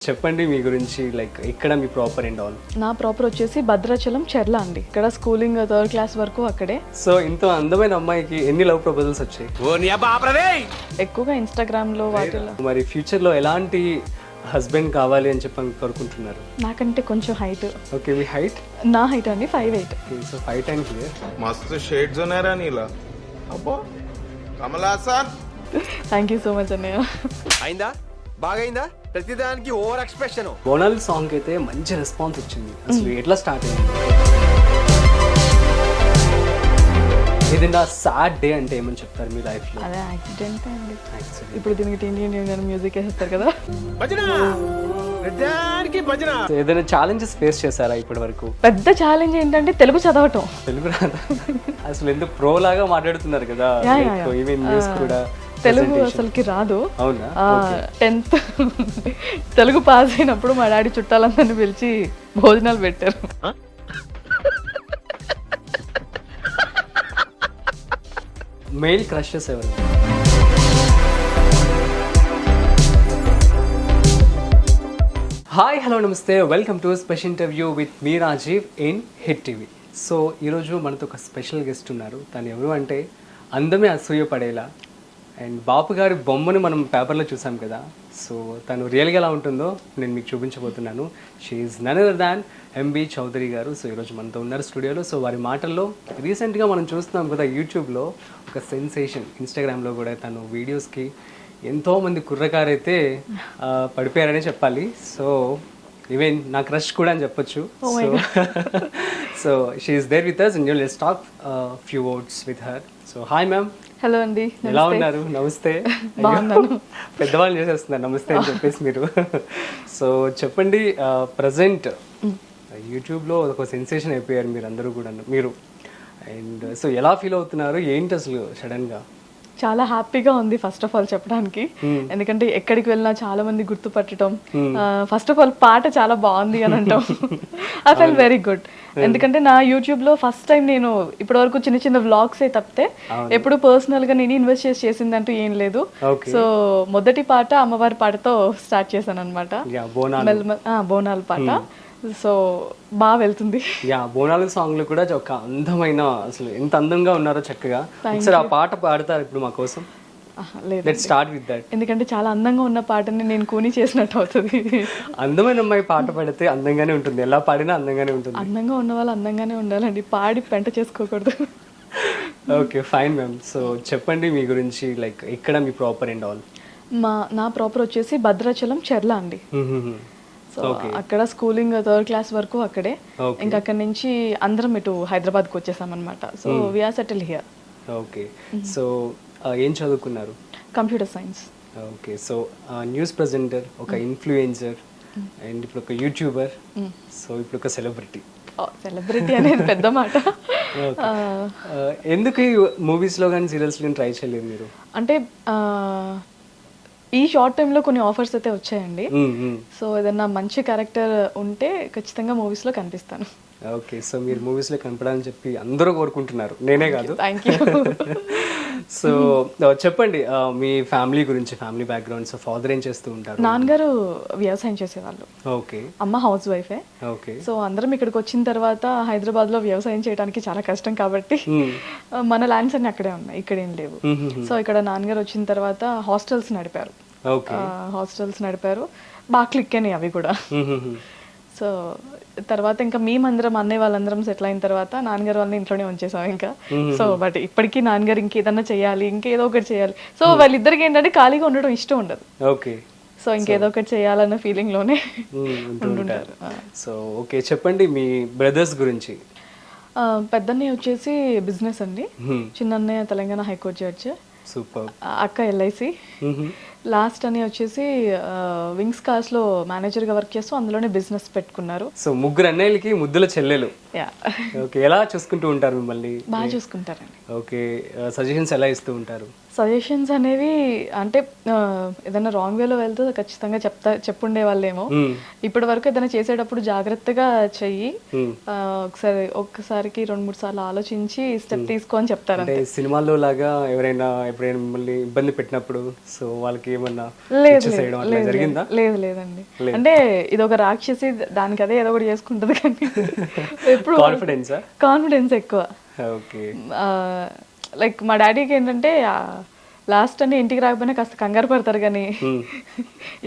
చెప్పండి మీ గురించి, లైక్ ఇక్కడ మీ ప్రాపర్ అండ్ ఆల్. నా ప్రాపర్ వచ్చేసి భద్రాచలం చెర్ల అండి. ఇక్కడ స్కూలింగ్ 3rd క్లాస్ వరకు అక్కడే. సో ఇంత అందమైన అమ్మాయికి ఎన్ని లవ్ ప్రపోజల్స్ వచ్చాయి? ఎక్కువగా ఇన్స్టాగ్రామ్లో వాటిలో. మరి ఫ్యూచర్లో ఎలాంటి హస్బెండ్ కావాలి అని చెప్పి కోరుకుంటున్నారు? నాకంటే కొంచెం హైట్. ఓకే, మీ హైట్? నా హైట్ అండి 5'8". So 5 and clear. मस्त शेड्स ఉన్నారా నీలా? అబ్బో Kamal Haasan. Thank you so much అన్నయ్య. అయిందా? బాగైందా? ప్రతిదానికి ఓవర్ ఎక్స్ప్రెషన్. బోనాల్ సాంగ్ అయితే మంచి రెస్పాన్స్ వచ్చింది. అసలు ఎట్లా స్టార్ట్ అయింది? ఏదైనా సాడ్ డే అంటే ఏమని చెప్తారు మీ లైఫ్ లో? అదే యాక్సిడెంట్ అండి. ఇప్పుడు దీనికి టీని మ్యూజిక్ వేసేస్తారు కదా. So, ఏదైనా ఛాలెంజెస్ ఫేస్ చేశారా ఇప్పటి వరకు? పెద్ద ఛాలెంజ్ ఏంటంటే తెలుగు చదవటం. తెలుగు రాదా? అసలు ఎందుకు ప్రో లాగా మాట్లాడుతున్నారు కదా, ఈవెన్ న్యూస్ కూడా. తెలుగు అసలుకి రాదు. అవునా? 10th తెలుగు పాస్ అయినప్పుడు మా డాడీ చుట్టాలందరినీ పిలిచి భోజనాలు పెట్టారు. మెయిల్ క్రషెస్ ఎవరు? హాయ్, హలో, నమస్తే, welcome to special interview with మీ Rajeev in hit TV. So ఈరోజు మనతో ఒక స్పెషల్ గెస్ట్ ఉన్నారు. తను ఎవరు అంటే అందమే అసూయపడేలా. అండ్ బాపు గారి బొమ్మను మనం పేపర్లో చూసాం కదా. సో తను రియల్గా ఎలా ఉంటుందో నేను మీకు చూపించబోతున్నాను. She's none other than MB Chowdary గారు. సో ఈరోజు మనతో ఉన్నారు స్టూడియోలో. సో వారి మాటల్లో రీసెంట్గా మనం చూస్తున్నాం కదా యూట్యూబ్లో ఒక సెన్సేషన్, ఇన్స్టాగ్రామ్లో కూడా తను వీడియోస్కి ఎంతోమంది కుర్రకారైతే పడిపోయారనే చెప్పాలి. సో ఈవెన్ నా క్రష్ కూడా అని చెప్పొచ్చు. So she's there with us and let's talk few words with her. So hi ma'am. Hello అండి. ఎలా ఉన్నారు? నమస్తే. పెద్దవాళ్ళు చేసేస్తున్నారు నమస్తే అని చెప్పేసి మీరు. సో చెప్పండి, ప్రజెంట్ యూట్యూబ్లో ఒక సెన్సేషన్ అయిపోయారు మీరు అందరూ కూడా, మీరు. అండ్ సో ఎలా ఫీల్ అవుతున్నారు? ఏంటి అసలు సడన్గా? చాలా హ్యాపీగా ఉంది ఫస్ట్ ఆఫ్ ఆల్ చెప్పడానికి. ఎందుకంటే ఎక్కడికి వెళ్ళినా చాలా మంది గుర్తుపట్టడం, ఫస్ట్ ఆఫ్ ఆల్ పాట చాలా బాగుంది అని అంటాం. I fell very good. ఎందుకంటే నా యూట్యూబ్ లో ఫస్ట్ టైం నేను ఇప్పటి వరకు చిన్న చిన్న వ్లాగ్స్ ఏ తప్పితే ఎప్పుడు పర్సనల్ గా నేను ఇన్వెస్ట్ చేసిందంటూ ఏం లేదు. సో మొదటి పాట అమ్మవారి పాటతో స్టార్ట్ చేశాను అనమాట, బోనాల పాట. సో బాగా వెళ్తుంది. బోనాల సాంగ్ లో కూడా ఒక అందమైన, అసలు ఎంత అందంగా ఉన్నారో చక్కగా. ఒకసారి ఆ పాట పాడతారు ఇప్పుడు మా కోసం? Let's start with that. ఎందుకంటే చాలా అందంగా ఉన్న పాటని నేను కూని చేసినట్టు అవుతుంది. అందమైన అమ్మాయి పాట పాడితే అందంగానే ఉంటుంది, ఎలా పాడినా అందంగానే ఉంటుంది. అందంగా ఉన్న వాళ్ళు అందంగానే ఉండాలండి, పాడి పెంట చేసుకోకూడదు. Okay, fine ma'am. సో చెప్పండి మీ గురించి, లైక్ ఇక్కడ మీ ప్రాపర్ అండ్ ఆల్. నా ప్రాపర్ వచ్చేసి భద్రాచలం చెర్ల అండి. సో అక్కడ స్కూలింగ్ 3rd క్లాస్ వరకు అక్కడే. ఇంకా అక్కడ నుంచి అందరం ఇటు హైదరాబాద్కి వచ్చేసాం అనమాట. So we are settle here. Okay, so ఏం చదువుకున్నారు? Computer science. Okay, so news presenter, ఒక ఇన్ఫ్లుయెన్సర్, అండ్ ఇప్పుడు ఒక యూట్యూబర్, సో ఇప్పుడు ఒక సెలబ్రిటీ. సెలబ్రిటీ అనేది పెద్ద మాట. ఎందుకు ఈ మూవీస్లో కానీ సీరియల్స్లో ట్రై చేయలేదు మీరు? అంటే ఈ షార్ట్ టైంలో కొన్ని ఆఫర్స్ అయితే వచ్చాయండి. సో ఏదన్నా మంచి క్యారెక్టర్ ఉంటే ఖచ్చితంగా మూవీస్లో కనిపిస్తాను. ఓకే, సో మీరు మూవీస్లో కనపడాలని చెప్పి అందరూ కోరుకుంటున్నారు, నేనే కాదు. Thank you. సో చెప్పండి మీ ఫ్యామిలీ గురించి, ఫ్యామిలీ బ్యాక్గ్రౌండ్. సో ఫాదర్ ఏం చేస్తూ ఉంటారు? నాన్నగారు వ్యవసాయం చేసేవాళ్ళు. ఓకే. అమ్మ హౌస్ వైఫే. ఓకే. సో అందరం ఇక్కడికి వచ్చిన తర్వాత హైదరాబాద్లో వ్యవసాయం చేయడానికి చాలా కష్టం కాబట్టి మన ల్యాండ్స్ అన్ని అక్కడే ఉన్నాయి, ఇక్కడేం లేవు. సో ఇక్కడ నాన్నగారు వచ్చిన తర్వాత హాస్టల్స్ నడిపారు. బాగా క్లిక్ అయినాయి అవి కూడా. సో తర్వాత ఇంకా మేమందరం అన్నయ్య వాళ్ళందరం సెటిల్ అయిన తర్వాత నాన్నగారు వాళ్ళని ఇంట్లోనే ఉంచేసాం ఇంకా. సో బట్ ఇప్పటికీ నాన్నగారు ఇంకేదన్నా చేయాలి, ఇంకేదో ఒకటి చేయాలి. సో వాళ్ళిద్దరికి ఏంటంటే ఖాళీగా ఉండడం ఇష్టం ఉండదు. ఓకే. సో ఇంకేదో ఒకటి చేయాలన్న ఫీలింగ్ లోనే ఉంటుంటారు. సో ఓకే, చెప్పండి మీ బ్రదర్స్ గురించి. పెద్దన్నయ్య వచ్చేసి బిజినెస్ అండి, చిన్నన్నయ్య తెలంగాణ హైకోర్టు జడ్జ్, సూపర్, అక్క ఎల్ఐసి, లాస్ట్ అని వచ్చేసి వింగ్స్ కార్స్ లో మేనేజర్ గా వర్క్ చేస్తూ అందులోనే బిజినెస్ పెట్టుకున్నారు. సో ముగ్గురు అన్నయ్యలకి ముద్దుల చెల్లెలు. ఓకే, ఎలా చూసుకుంటూ ఉంటారు మిమ్మల్ని? బాగా చూసుకుంటారండి. ఓకే, సజెషన్స్ ఎలా ఇస్తూ ఉంటారు? సజెషన్స్ అనేవి అంటే ఏదైనా రాంగ్ వేలో వెళ్తే ఖచ్చితంగా చెప్పుండే వాళ్ళేమో. ఇప్పటి వరకు ఏదైనా చేసేటప్పుడు జాగ్రత్తగా చెయ్యి, ఒక్కసారికి 2-3 సార్లు ఆలోచించి స్టెప్ తీసుకో అని చెప్తారు. అంటే సినిమాల్లో లాగా ఎప్పుడైనా మిమ్మల్ని ఇబ్బంది పెట్టినప్పుడు సో వాళ్ళకి ఏమన్నా ఇచ్చేసేయడం అట్లా జరిగిందా? లేదండి. అంటే ఇది ఒక రాక్షసి, దానికి అదే ఏదో ఒకటి చేసుకుంటది కానీ ఎప్పుడు కాన్ఫిడెన్స్ ఎక్కువ. ఓకే. లైక్ మా డాడీకి ఏంటంటే లాస్ట్ అని ఇంటికి రాకపోయినా కాస్త కంగారు పడతారు కానీ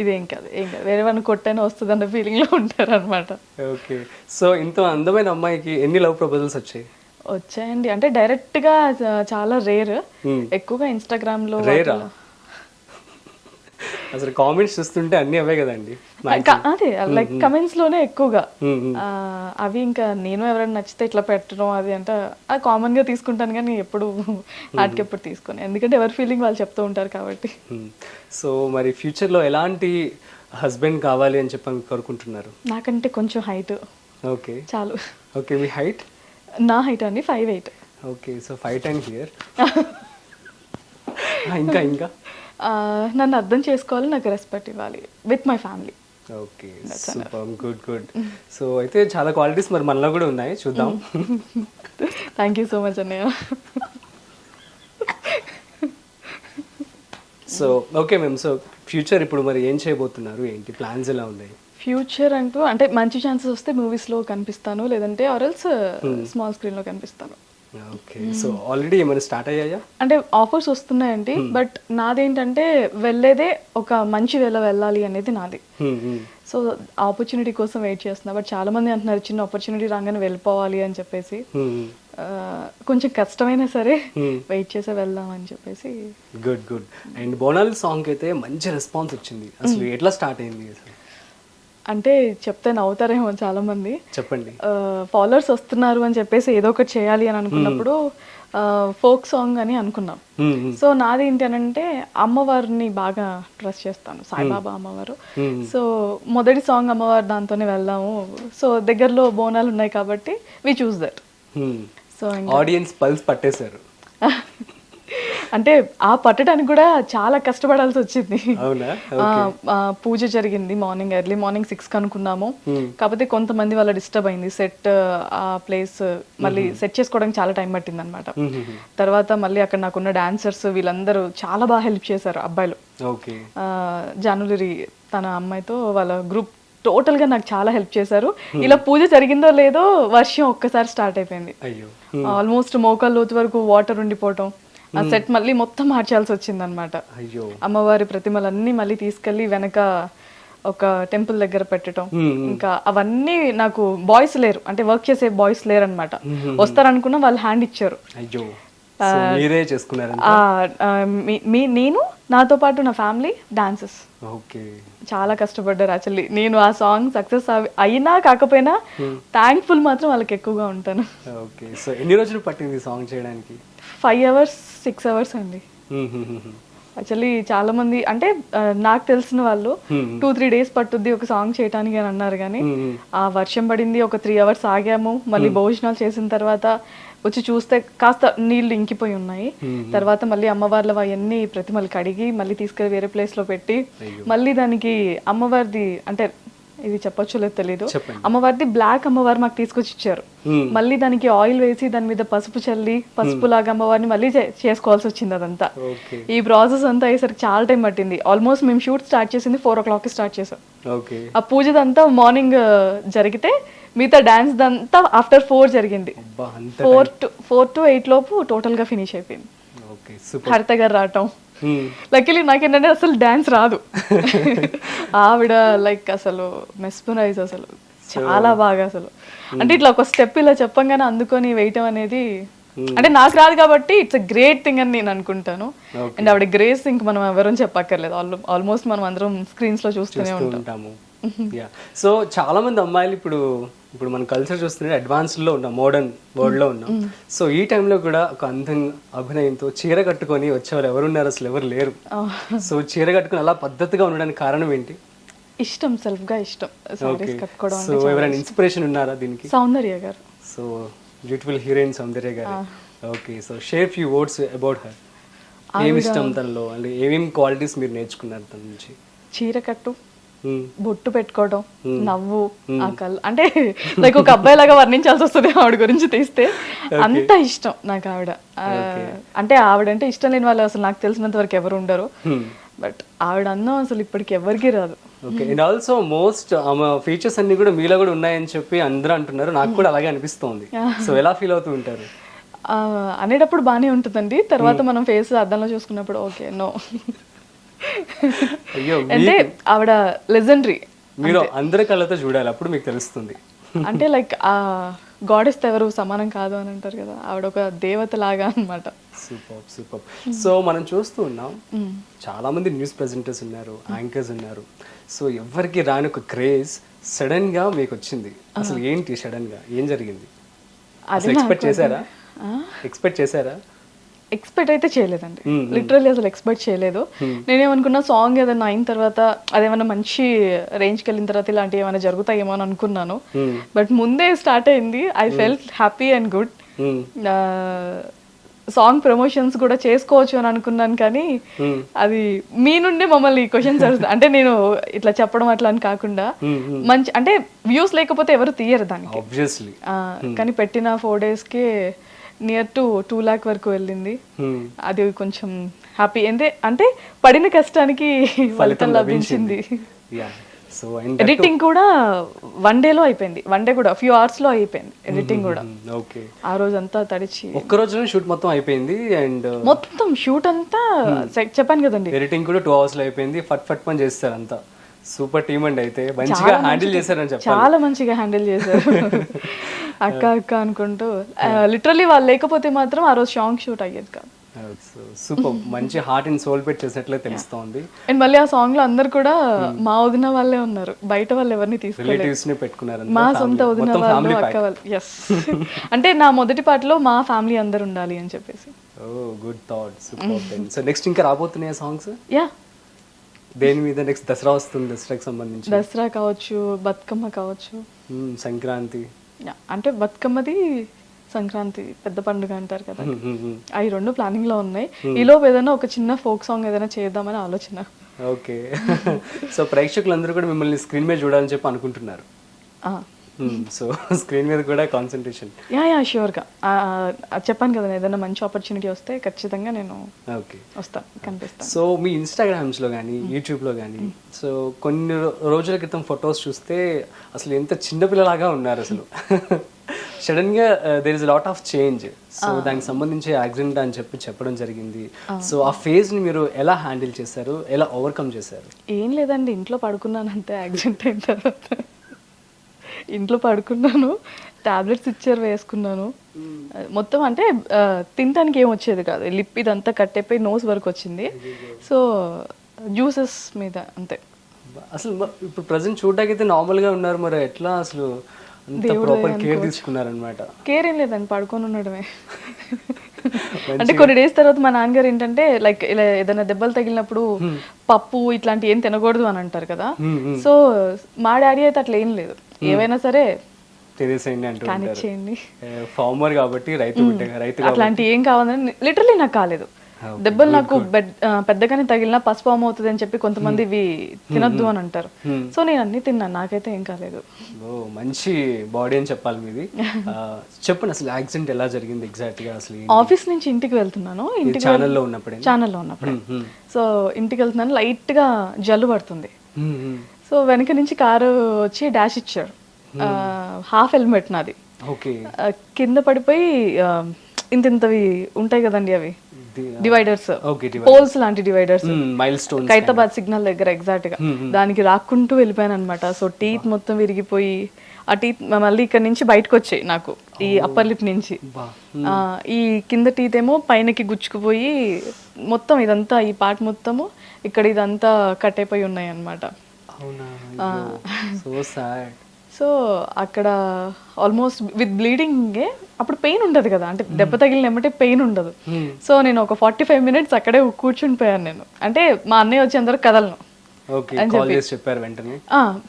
ఇదేం కాదు వేరే వాళ్ళని కొట్టైనా వస్తుంది అన్న ఫీలింగ్ లో ఉంటారు అనమాట. ఓకే. సో ఇంత అందమైన అమ్మాయికి ఎన్ని లవ్ ప్రపోజల్స్ వచ్చాయండి? అంటే డైరెక్ట్ గా చాలా రేర్, ఎక్కువగా ఇన్స్టాగ్రామ్ లో. అసలు కామెంట్స్ చూస్తుంటే అన్ని అవే కదండి. అదే లైక్ కమెంట్స్ లోనే ఎక్కువగా అవి. ఇంకా నేను ఎవరైనా నచ్చితే ఇట్లా పెట్టడం అది అంటే అది కామన్ గా తీసుకుంటాను కానీ ఎప్పుడు నాటికెప్పుడు తీసుకుని, ఎందుకంటే ఎవరి ఫీలింగ్ వాళ్ళు చెప్తూ ఉంటారు కాబట్టి. సో మరి ఫ్యూచర్ లో ఎలాంటి హస్బెండ్ కావాలి అని చెప్పి కోరుకుంటున్నారు? నాకంటే కొంచెం హైట్. ఓకే, చాలు. ఓకే, మీ హైట్? నా హైట్ అండి 5'8". Okay, so 5'10" here. ఇంకా ఇంకా నన్ను అర్థం చేసుకోవాలి, నాకు రెస్పెక్ట్ ఇవ్వాలి with my family. Okay, super, good. So అయితే చాలా క్వాలిటీస్ మరి మనలో కూడా ఉన్నాయి, చూద్దాం. థ్యాంక్ యూ సో మచ్ అన్నయ్య. So okay ma'am, so future ఇప్పుడు మరి ఏం చేయబోతున్నారు, ఏంటి ప్లాన్స్ ఎలా ఉన్నాయి? ఫ్యూచర్ అంటూ అంటే మంచి ఛాన్సెస్ వస్తే మూవీస్లో కనిపిస్తాను, లేదంటే ఆర్ఎల్స్ స్మాల్ స్క్రీన్లో కనిపిస్తాను. ఓకే, సో ఆల్రెడీ ఏమైనా స్టార్ట్ అయ్యాయా? అంటే ఆఫర్స్ వస్తున్నాయండి, బట్ నాదేంటంటే వెళ్ళేదే ఒక మంచి వేళ వెళ్ళాలి అనేది నాది. సో ఆపర్చునిటీ కోసం వెయిట్ చేస్తున్నా, బట్ చాలా మంది అంటున్నారు చిన్న ఆపర్చునిటీ రాగానే వెళ్ళిపోవాలి అని చెప్పేసి. కొంచెం కష్టమైనా సరే వెయిట్ చేసే వెళ్దాం అని చెప్పేసి. గుడ్. అండ్ బోనాల్ సాంగ్ అయితే మంచి రెస్పాన్స్ వచ్చింది, అసలు ఎట్లా స్టార్ట్ అయింది? అంటే చెప్తే నవ్వుతారేమో చాలా మంది. చెప్పండి. ఫాలోవర్స్ వస్తున్నారు అని చెప్పేసి ఏదో ఒకటి చేయాలి అని అనుకున్నప్పుడు ఫోక్ సాంగ్ అని అనుకున్నాం. సో నాది ఏంటి అంటే అమ్మవారిని బాగా ట్రస్ట్ చేస్తాను, సాయిబాబా అమ్మవారు. సో మొదటి సాంగ్ అమ్మవారు, దాంతోనే వెళ్దాము. సో దగ్గరలో బోనాలు ఉన్నాయి కాబట్టి we choose that. So audience pulse పట్టేశారు. అంటే ఆ పట్టడానికి కూడా చాలా కష్టపడాల్సి వచ్చింది. పూజ జరిగింది ఎర్లీ మార్నింగ్ 6 అనుకున్నాము. కాకపోతే కొంతమంది వాళ్ళ డిస్టర్బ్ అయింది, సెట్ ఆ ప్లేస్ మళ్ళీ సెట్ చేసుకోవడానికి చాలా టైం పట్టింది అనమాట. తర్వాత మళ్ళీ అక్కడ నాకున్న డాన్సర్స్ వీళ్ళందరూ చాలా బాగా హెల్ప్ చేశారు, అబ్బాయిలు. జానులరి తన అమ్మాయితో వాళ్ళ గ్రూప్ టోటల్ గా నాకు చాలా హెల్ప్ చేశారు. ఇలా పూజ జరిగిందో లేదో వర్షం ఒక్కసారి స్టార్ట్ అయిపోయింది. ఆల్మోస్ట్ మోకాళ్ళ లోతు వరకు వాటర్ ఉండిపోవటం, ఆ సెట్ మళ్ళీ మొత్తం మార్చాల్సి వచ్చింది అనమాట. అమ్మవారి ప్రతిమలన్నీ మళ్ళీ తీసుకెళ్లి వెనక ఒక టెంపుల్ దగ్గర పెట్టడం. ఇంకా అవన్నీ నాకు బాయ్స్ లేరు, అంటే వర్క్ చేసే బాయ్స్ లేరు అనమాట. వస్తారనుకున్నా వాళ్ళు హ్యాండ్ ఇచ్చారు. నేను నాతో పాటు నా ఫ్యామిలీ డాన్సెస్ చాలా కష్టపడ్డారు. యాక్చువల్లీ నేను ఆ సాంగ్ సక్సెస్ అయినా కాకపోయినా థ్యాంక్ఫుల్ మాత్రం వాళ్ళకి ఎక్కువగా ఉంటాను. ఎన్ని రోజులు పట్టింది సాంగ్ చేయడానికి? 5 hours 6 hours అండి. యాక్చువల్లీ చాలా మంది అంటే నాకు తెలిసిన వాళ్ళు 2-3 days పట్టుద్ది ఒక సాంగ్ చేయడానికి అని అన్నారు, కానీ ఆ వర్షం పడింది, ఒక 3 hours ఆగాము. మళ్ళీ భోజనాలు చేసిన తర్వాత వచ్చి చూస్తే కాస్త నీళ్లు ఇంకిపోయి ఉన్నాయి. తర్వాత మళ్ళీ అమ్మవార్ల అవన్నీ ప్రతిమలు కడిగి మళ్ళీ తీసుకెళ్లి వేరే ప్లేస్ లో పెట్టి మళ్ళీ దానికి అమ్మవారిది అంటే ఇది చెప్పొచ్చో లేదు తెలీదు, అమ్మవారిది బ్లాక్ అమ్మవారు మాకు తీసుకొచ్చి ఇచ్చారు. మళ్ళీ దానికి ఆయిల్ వేసి దాని మీద పసుపు చల్లి పసుపు లాగా అమ్మవారిని మళ్ళీ చేసుకోవాల్సి వచ్చింది. అదంతా ఈ ప్రాసెస్ అంతా అయ్యేసరికి చాలా టైం పట్టింది. ఆల్మోస్ట్ మేము షూట్ స్టార్ట్ చేసింది 4 o'clock స్టార్ట్ చేసాం. ఆ పూజదంతా మార్నింగ్ జరిగితే మిగతా డాన్స్ దంతా ఆఫ్టర్ 4 జరిగింది. 4 to 8 లోపు టోటల్ గా ఫినిష్ అయిపోయింది. హరిత గారు రావటం, లక్కీలీ నాకేంటంటే అసలు డాన్స్ రాదు. ఆవిడ లైక్ అసలు మెస్మరైజ్, అసలు చాలా బాగా అసలు అంటే ఇట్లా ఒక స్టెప్ ఇలా చెప్పంగానే అందుకొని వేయటం అనేది అంటే నాకు రాదు కాబట్టి ఇట్స్ అ గ్రేట్ థింగ్ అని నేను అనుకుంటాను. అండ్ ఆవిడ గ్రేస్ ఇంక మనం ఎవరూ చెప్పక్కర్లేదు, ఆల్మోస్ట్ మనం అందరం స్క్రీన్స్ లో చూస్తూనే ఉంటాము. సో చాలా మంది అమ్మాయిలు ఇప్పుడు మన కల్చర్ చూస్తుంటే అడ్వాన్స్ లో ఉన్నాం, మోడర్న్ వరల్డ్ లో ఉన్నాం. సో ఈ టైంలో కూడా ఒక అందంగా అభినయంతో చీర కట్టుకొని వచ్చేవాళ్ళు ఎవరున్నారు? అసలు ఎవరు లేరు. సో చీర కట్టుకొని అలా పద్ధతిగా ఉండడానికి కారణం ఏంటి? ఇష్టం, సెల్ఫ్ గా ఇష్టం సారీస్ కట్టుకోవడం. సో ఎవరైనా ఇన్స్పిరేషన్ ఉన్నారా దీనికి? సౌందర్య గారు. సో బ్యూటిఫుల్ హీరోయిన్ సౌందర్య గారు. Okay, so share few words about her. ఏమి ఇష్టం తనలో, అంటే ఏమేమి క్వాలిటీస్ మీరు నేర్చుకున్నారు తన నుంచి? చీర కట్టు, Hmm. బొట్టు పెట్టుకోవడం, నవ్వు, ఆ కళ్ళు, అంటే లైక్ ఒక అబ్బాయిలాగా వర్ణించాల్సి వస్తుంది ఆవిడ గురించి తీస్తే. అంత ఇష్టం నాకు ఆవిడ. అంటే ఆవిడంటే ఇష్టం లేని వాళ్ళు అసలు నాకు తెలిసినంత వరకు ఎవరు ఉండరు. బట్ ఆవిడ అందం అసలు ఇప్పటికి ఎవరికి రాదు. ఓకే, అండ్ ఆల్సో మోస్ట్ ఆమె ఫీచర్స్ అన్ని కూడా మీలో కూడా ఉన్నాయని చెప్పి అందరూ అంటున్నారు. నాకు కూడా అలాగే అనిపిస్తోంది. సో ఎలా ఫీల్ అవుతూ ఉంటారు? అనేటప్పుడు బాగానే ఉంటుందండి, తర్వాత మనం ఫేస్ అద్దంలో చూసుకున్నప్పుడు ఓకే నో. అయ్యో, అంటే ఆవిడ లెజెండరీ. మీరు అందరి కళ్ళతో చూడాలి, అప్పుడు మీకు తెలుస్తుంది. అంటే లైక్ ఆ గాడెస్ ఎవరు సమానం కాదు అని అంటారు కదా, ఆవిడ ఒక దేవత లాగా అన్నమాట. Super super. సో మనం చూస్తూ ఉన్నాం, చాలా మంది న్యూస్ ప్రెజెంటర్స్ ఉన్నారు, యాంకర్స్ ఉన్నారు. సో ఎవరికి రాని ఒక క్రేజ్ సడన్ గా మీకు వచ్చింది. అసలు ఏంటి సడన్ గా ఏం జరిగింది? అసలు ఎక్స్పెక్ట్ చేశారా? ఎక్స్పెక్ట్ అయితే చేయలేదండి, లిటరల్లీ అసలు ఎక్స్పెక్ట్ చేయలేదు. నేనేమనుకున్నా సాంగ్ ఏదైనా అయిన తర్వాత అదేమన్నా మంచి రేంజ్కి వెళ్ళిన తర్వాత ఇలాంటివి ఏమైనా జరుగుతాయేమో అని అనుకున్నాను. బట్ ముందే స్టార్ట్ అయింది. I felt happy and good. Song promotions కూడా చేసుకోవచ్చు అని అనుకున్నాను, కానీ అది మీ నుండే మమ్మల్ని క్వశ్చన్స్ అడుగుతుంది. అంటే నేను ఇట్లా చెప్పడం అట్లా అని కాకుండా మంచి అంటే వ్యూస్ లేకపోతే ఎవరు తీయరు దానికి. కానీ పెట్టిన 4 daysకే నియర్ టు 2 lakh వరకు వెళ్ళింది. అది కొంచెం హ్యాపీ. అంటే పడిన కష్టానికి ఫలితం లభించింది. ఎడిటింగ్ కూడా 1 dayలో అయిపోయింది. 1 day కూడా ఫ్యూ అవర్స్ లో అయిపోయింది ఎడిటింగ్ కూడా. ఆ రోజు అంతా తడిచి ఒక్క రోజులో షూట్ మొత్తం అయిపోయింది. అండ్ మొత్తం షూట్ అంతా చెప్పాను కదండి, ఎడిటింగ్ కూడా 2 hours లో అయిపోయింది. ఫట్ ఫట్ పని చేస్తారు అంతా. సూపర్ టీమ్ అండి. అయితే మంచిగా హ్యాండిల్ చేశారని చెప్పాలి. చాలా మంచిగా హ్యాండిల్ చేశారు. అక్క అక్క అనుకుంటూ. లిటరల్లీ వాళ్ళు లేకపోతే మాత్రం ఆ రోజు సాంగ్ షూట్ అయ్యేది కాదు. సూపర్, మంచి హార్ట్ అండ్ సోల్ పెట్టి చేసినట్లే తెలుస్తోంది. అండ్ మళ్ళీ ఆ సాంగ్ లో అందరు కూడా మా వదిన వాళ్ళే ఉన్నారు, బయట వాళ్ళు ఎవరిని తీసుకున్నారు. మా సొంత వదిన వాళ్ళు, అక్క వాళ్ళు. ఎస్, అంటే నా మొదటి పాటలో మా ఫ్యామిలీ అందరు ఉండాలి అని చెప్పేసి. Oh good thought, super. So next ఇంకా రాబోతున్నాయి సాంగ్స్? యా, దేని మీద? నెక్స్ట్ దసరా వస్తుంది, దసరాకి సంబంధించి. దసరా కావచ్చు, బతుకమ్మ కావచ్చు, సంక్రాంతి. అంటే బతుకమ్మది సంక్రాంతి పెద్ద పండుగ అంటారు కదా, అవి 2 ప్లానింగ్ లో ఉన్నాయి. ఈలోపు ఏదైనా ఒక చిన్న ఫోక్ సాంగ్ ఏదైనా చేద్దామని ఆలోచన. ఓకే. సో ప్రేక్షకులందరూ కూడా మిమ్మల్ని స్క్రీన్ మీద చూడాలని చెప్పి అనుకుంటున్నారు. సో స్క్రీన్ మీద కూడా కాన్సన్ట్రేషన్. యా ష్యూర్గా. చెప్పాను కదా, ఏదైనా మంచి ఆపర్చునిటీ వస్తే ఖచ్చితంగా నేను వస్తాను, కనిపిస్తాను. సో మీ ఇన్స్టాగ్రామ్స్లో కానీ యూట్యూబ్లో కానీ సో కొన్ని రోజుల క్రితం ఫొటోస్ చూస్తే అసలు ఎంత చిన్నపిల్లలాగా ఉన్నారు అసలు. సడన్గా there is lot of change. So దానికి సంబంధించి యాక్సిడెంట్ అని చెప్పడం జరిగింది. సో ఆ ఫేజ్ని మీరు ఎలా హ్యాండిల్ చేశారు, ఎలా ఓవర్కమ్ చేశారు? ఏం లేదండి, ఇంట్లో పడుకున్నాను అంతే. యాక్సిడెంట్ అయిన తర్వాత ఇంట్లో పడుకున్నాను, టాబ్లెట్స్ ఇచ్చారు, వేసుకున్నాను. మొత్తం అంటే తినడానికి ఏం వచ్చేది కాదు, లిప్ ఇదంతా కట్టేపోయి నోస్ వరకు వచ్చింది. సో జ్యూసెస్ మీద అంతే. అసలు ఇప్పుడు ప్రజెంట్ చూడడానికి అయితే నార్మల్గా ఉన్నారు, మరి ఎట్లా అసలు ప్రాపర్ కేర్ తీసుకున్నారనమాట? కేర్ ఏం లేదండి, పడుకొని ఉండడమే. అంటే కొన్ని డేస్ తర్వాత మా నాన్నగారు ఏంటంటే లైక్ ఇలా ఏదైనా దెబ్బలు తగిలినప్పుడు పప్పు ఇట్లాంటి ఏం తినకూడదు అని అంటారు కదా. సో మా డాడీ అయితే అట్లా ఏం లేదు, ఏవైనా సరే కానిచ్చేయండి, ఫార్మర్ కాబట్టి రైతు అట్లాంటి ఏం కావాలని. లిటరలీ నాకు కాలేదు దెబ్బలు. నాకు పెద్దగానే తగిలినా పసుపు ఫామ్ అవుతుంది అని చెప్పి కొంతమంది ఇవి తినొద్దు అని అంటారు. సో నేను అన్ని తిన్నాను, నాకైతే ఏం కాలేదు. మంచి బాడీ అని చెప్పాలి మీది. చెప్పండి అసలు యాక్సిడెంట్ ఎలా జరిగింది ఎగ్జాక్ట్ గా? అసలు ఆఫీస్ నుంచి ఇంటికి వెళ్తున్నాను, ఛానల్లో ఉన్నప్పుడు. సో ఇంటికి వెళ్తున్నాను, లైట్ గా జల్లు పడుతుంది. సో వెనక నుంచి కారు వచ్చి డాష్ ఇచ్చాడు. హాఫ్ హెల్మెట్ నాది. కింద పడిపోయి ఇంతవి ఉంటాయి కదండి, అవి డివైడర్స్, పోల్స్ లాంటి డివైడర్స్, ఖైరతాబాద్ సిగ్నల్ దగ్గర ఎగ్జాక్ట్ గా దానికి రాక్కుంటూ వెళ్ళిపోయాను అనమాట. సో టీత్ మొత్తం విరిగిపోయి, ఆ టీత్ మళ్ళీ ఇక్కడ నుంచి బయటకు వచ్చాయి నాకు, ఈ అప్పర్ లిప్ నుంచి. ఈ కింద టీత్ ఏమో పైనకి గుచ్చుకుపోయి మొత్తం ఇదంతా ఈ పార్ట్ మొత్తము ఇక్కడ ఇదంతా కట్ అయిపోయి ఉన్నాయి అనమాట. సో అక్కడ ఆల్మోస్ట్ విత్ బ్లీడింగే. అప్పుడు పెయిన్ ఉండదు కదా, అంటే దెబ్బ తగిలిన ఏమంటే పెయిన్ ఉండదు. సో నేను ఒక 45 minutes అక్కడే కూర్చుండిపోయాను నేను. అంటే మా అన్నయ్య వచ్చి అందరూ కదలను అని చెప్పి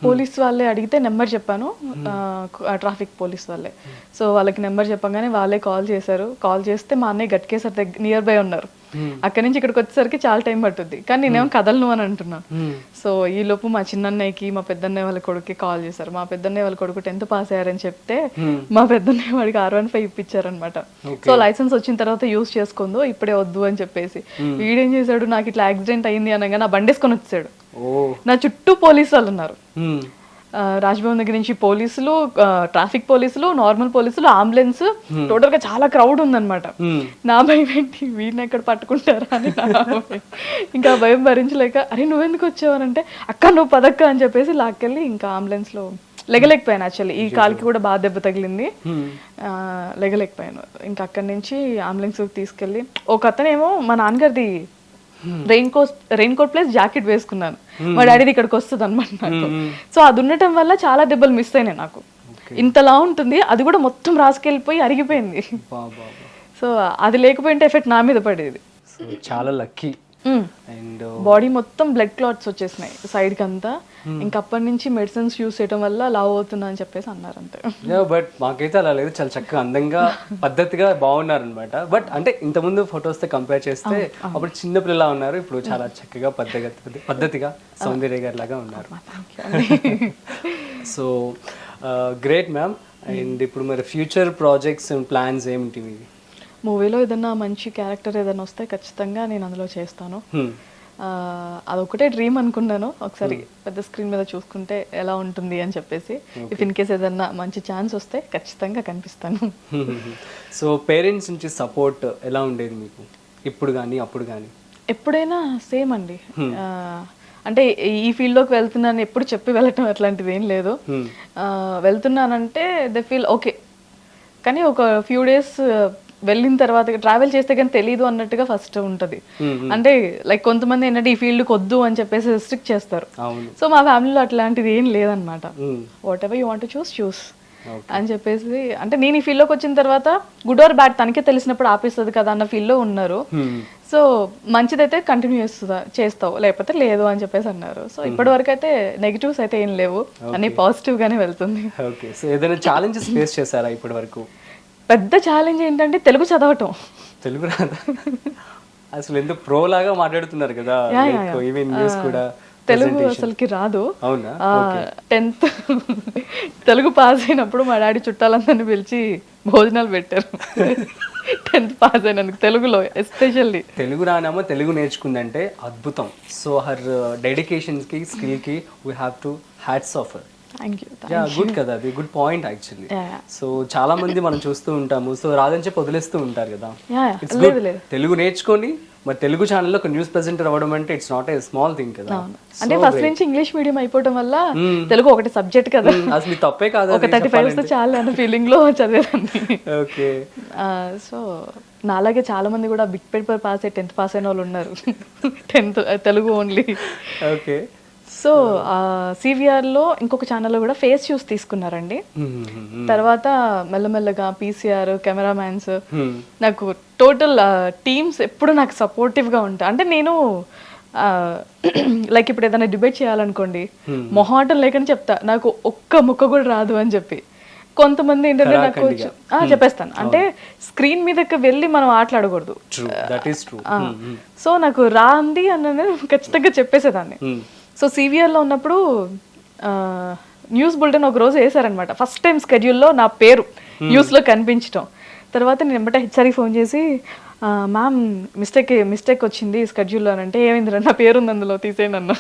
పోలీస్ వాళ్ళే అడిగితే నెంబర్ చెప్పాను, ట్రాఫిక్ పోలీస్ వాళ్ళే. సో వాళ్ళకి నెంబర్ చెప్పగానే వాళ్ళే కాల్ చేశారు. కాల్ చేస్తే మా అన్నయ్య గట్కేసర్ దగ్గర నియర్ బై ఉన్నారు. అక్కడి నుంచి ఇక్కడికి వచ్చేసరికి చాలా టైం పట్టుద్ది, కానీ నేనేమో కదలను అని అంటున్నాను. సో ఈ లోపు మా చిన్నన్నయ్యకి మా పెద్దన్నయ్య వాళ్ళ కొడుకుకి కాల్ చేశారు. మా పెద్దన్నయ్య వాళ్ళ కొడుకు 10th పాస్ అయ్యారని చెప్తే మా పెద్దన్నయ్య వాడికి R15 ఇప్పించారనమాట. సో లైసెన్స్ వచ్చిన తర్వాత యూజ్ చేసుకుందో, ఇప్పుడే వద్దు అని చెప్పేసి. వీడేం చేశాడు, నాకు ఇట్లా యాక్సిడెంట్ అయింది అనగా నా బండేసుకొని వచ్చాడు. నా చుట్టూ పోలీసు వాళ్ళు ఉన్నారు. రాజ్భవన్ దగ్గర నుంచి పోలీసులు, ట్రాఫిక్ పోలీసులు, నార్మల్ పోలీసులు, అంబులెన్స్, టోటల్ గా చాలా క్రౌడ్ ఉందన్నమాట. నా భయం ఏంటి, వీడిని ఎక్కడ పట్టుకుంటారా అని నా భయం. ఇంకా భయం భరించలేక, అరే నువ్వెందుకు వచ్చావనంటే, అక్క నువ్వు పదక్క అని చెప్పేసి లాక్కెళ్ళి ఇంకా అంబులెన్స్ లో లెగలేకపోయాను. యాక్చువల్లీ ఈ కాలుకి కూడా బాగా దెబ్బ తగిలింది, లెగలేకపోయాను. ఇంకా అక్కడి నుంచి అంబులెన్స్ తీసుకెళ్ళి, ఒక అతనేమో మా నాన్నగారిది రెయిన్ కోట్ ప్లస్ జాకెట్ వేసుకున్నాను, మా డాడీది ఇక్కడికి వస్తుంది అనమాట నాకు. సో అది ఉండటం వల్ల చాలా దెబ్బలు మిస్ అయినాయి నాకు. ఇంతలా ఉంటుంది, అది కూడా మొత్తం రాసుకెళ్ళిపోయి అరిగిపోయింది. సో అది లేకపోయింటే ఎఫెక్ట్ నా మీద పడేది. చాలా లక్కీ. అండ్ బాడీ మొత్తం బ్లడ్ క్లాట్స్ వచ్చేసినాయి సైడ్ కి అంతా. ఇంకా అప్పటి నుంచి మెడిసిన్స్ యూస్ చేయడం వల్ల లావ్ అవుతున్నా అని చెప్పేసి అన్నారు అంతే. బట్ మాకైతే అలా లేదు, చాలా చక్కగా అందంగా పద్ధతిగా బాగున్నారు అనమాట. బట్ అంటే ఇంతకుముందు ఫొటోస్ తో కంపేర్ చేస్తే అప్పుడు చిన్న పిల్లలా ఉన్నారు, ఇప్పుడు చాలా చక్కగా పద్ధతిగా సౌందర్య గారి లాగా ఉన్నారు. So great ma'am. అండ్ ఇప్పుడు మరి ఫ్యూచర్ ప్రాజెక్ట్స్ అండ్ ప్లాన్స్ ఏమిటి మీవి? మూవీలో ఏదన్నా మంచి క్యారెక్టర్ ఏదైనా వస్తే ఖచ్చితంగా నేను అందులో చేస్తాను. అదొకటే డ్రీమ్ అనుకున్నాను, ఒకసారి పెద్ద స్క్రీన్ మీద చూసుకుంటే ఎలా ఉంటుంది అని చెప్పేసి. ఇఫ్ ఇన్ కేస్ ఏదన్నా మంచి ఛాన్స్ వస్తే ఖచ్చితంగా కనిపిస్తాను. సో పేరెంట్స్ నుంచి సపోర్ట్ ఎలా ఉండేది మీకు, ఇప్పుడు కానీ అప్పుడు కానీ? ఎప్పుడైనా సేమ్ అండి. అంటే ఈ ఫీల్డ్లోకి వెళ్తున్నాను ఎప్పుడు చెప్పి వెళ్ళటం అట్లాంటిది ఏం లేదు. వెళ్తున్నానంటే దే ఫీల్ ఓకే, కానీ ఒక ఫ్యూ డేస్ వెళ్ళిన తర్వాత ట్రావెల్ చేస్తే కానీ తెలీదు అన్నట్టుగా ఫస్ట్ ఉంటుంది. అంటే లైక్ కొంతమంది ఏంటంటే ఈ ఫీల్డ్కి వద్దు అని చెప్పేసి రిస్ట్రిక్ట్ చేస్తారు. సో మా ఫ్యామిలీలో అట్లాంటిది ఏం లేదనమాట. What ever you want to choose అని చెప్పేసి, అంటే నేను ఈ ఫీల్డ్లోకి వచ్చిన తర్వాత గుడ్ ఆర్ బ్యాడ్ తనకే తెలిసినప్పుడు ఆపేస్తుంది కదా అన్న ఫీల్డ్లో ఉన్నారు. సో మంచిదైతే కంటిన్యూ చేస్తావు, లేకపోతే లేదు అని చెప్పేసి అన్నారు. సో ఇప్పటి వరకు అయితే నెగిటివ్స్ అయితే ఏం లేవు, అన్ని పాజిటివ్ గానే వెళ్తుంది. ఓకే. సో ఏదైనా ఛాలెంజెస్ ఫేస్ చేశారా ఇప్పటి వరకు? పెద్ద ఛాలెంజ్ ఏంటంటే తెలుగు చదవటం. తెలుగు రాదా? అసలు ఎంత ప్రో లాగా మాట్లాడుతున్నారు కదా, ఈవెన్ న్యూస్ కూడా. తెలుగు అసలుకి రాదు. అవునా? 10th తెలుగు పాస్ అయినప్పుడు మా డాడీ చుట్టాలందరినీ పిలిచి భోజనాలు పెట్టారు. 10th పాస్ అయినందుకు తెలుగులో ఎస్పెషల్లీ. తెలుగు రానమ్మా తెలుగు నేర్చుకుందంటే అద్భుతం. సో హర్ డెడికేషన్ కి, స్కిల్ కి we have to hats off her. Good కదా, అది గుడ్ పాయింట్ యాక్చువల్లీ. సో చాలా మంది మనం చూస్తూ ఉంటాము, సో రాదని చెప్పి వదిలేస్తూ ఉంటారు కదా. ఇట్స్ గుడ్, తెలుగు నేర్చుకొని మరి తెలుగు ఛానల్లో ఒక న్యూస్ ప్రెజెంటర్ అవ్వడం అంటే it's not a small thing కదా. అంటే ఫస్ట్ నుంచి ఇంగ్లీష్ మీడియం అయిపోవడం వల్ల తెలుగు ఒకటి సబ్జెక్ట్ కదా, అసలు తప్పే కాదు. ఒక 35 వస్తే చాలు అన్న ఫీలింగ్ లో చదివేదాన్ని. ఓకే. సో నాలాగే చాలా మంది కూడా బిగ్ పేపర్ పాస్ అయ్యి 10th పాస్ అయిన వాళ్ళు ఉన్నారు, 10th Telugu only. Okay. So సివిఆర్లో ఇంకొక ఛానల్లో కూడా ఫేస్ చూసి తీసుకున్నారండి. తర్వాత మెల్లమెల్లగా పీసీఆర్, కెమెరామ్యాన్స్, నాకు టోటల్ టీమ్స్ ఎప్పుడు నాకు సపోర్టివ్గా ఉంటాయి. అంటే నేను లైక్ ఇప్పుడు ఏదైనా డిబేట్ చేయాలనుకోండి, మొహాటం లేకని చెప్తా, నాకు ఒక్క ముక్క కూడా రాదు అని చెప్పి. కొంతమంది ఏంటంటే నాకు చెప్పేస్తాను, అంటే స్క్రీన్ మీదకి వెళ్ళి మనం ఆటలాడకూడదు. సో నాకు రాంది అన్న ఖచ్చితంగా చెప్పేసేదాన్ని. సో సివిఆర్లో ఉన్నప్పుడు న్యూస్ బులెటిన్ ఒక రోజు వేసారనమాట, ఫస్ట్ టైం స్కెడ్యూల్లో నా పేరు న్యూస్లో కనిపించడం. తర్వాత నేను ఎంబటే హెచ్ఆర్కి ఫోన్ చేసి, మ్యామ్ మిస్టేక్ వచ్చింది స్కెడ్యూల్లో అని అంటే, ఏమైందిరా నా పేరు ఉంది అందులో తీసేయండి అన్న